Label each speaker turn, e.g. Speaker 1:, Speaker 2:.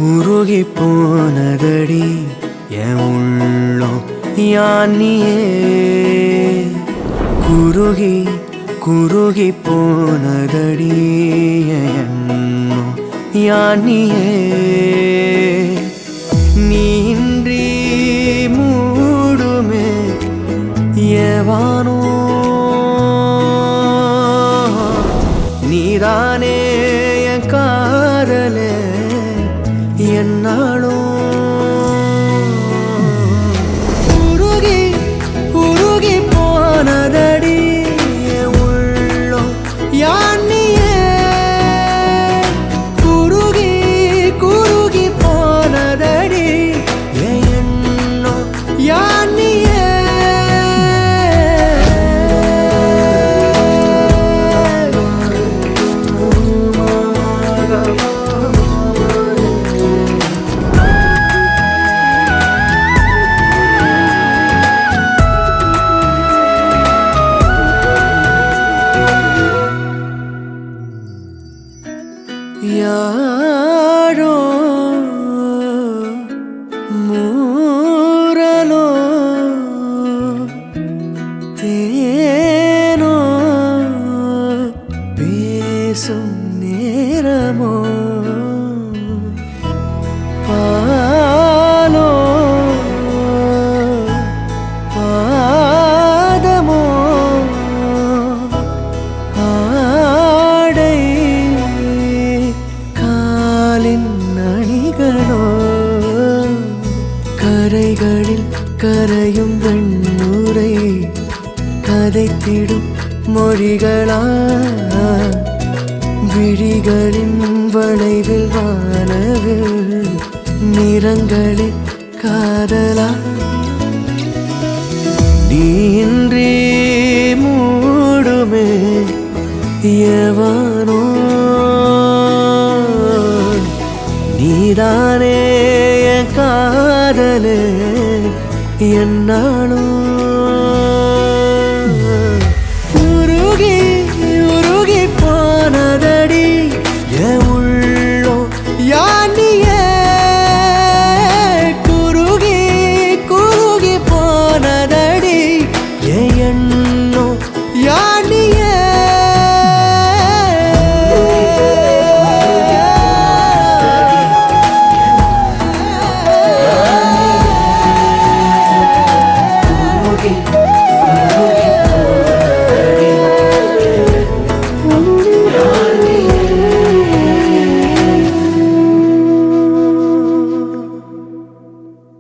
Speaker 1: உருகி போனதடி என் உள்ளம் யானியே குருகி குருகி போனதடி என் எண்ணம் யானியே நீன்றி மூடுமே ஏவானோ நீதானே என் காதலே என்னாலும் உருகி உருகி போனதடி என் உள்ளம் யானியே குருகி குருகி போனதடி என் எண்ணம் யானியே யாரோ மூரலோ தேனோ பேசும் நேரமோ பாலோ பாதமோ ஆடை அணிகளோ கரைகளில் கரையும் வெண்ணுரை கதைத்திடும் மொழிகளா விழிகளின் வளைவில் வானவில் நிறங்களில் காதலா நீன்றி மூடுமே எவனோ நீதானே என் காதலே என்னாலும்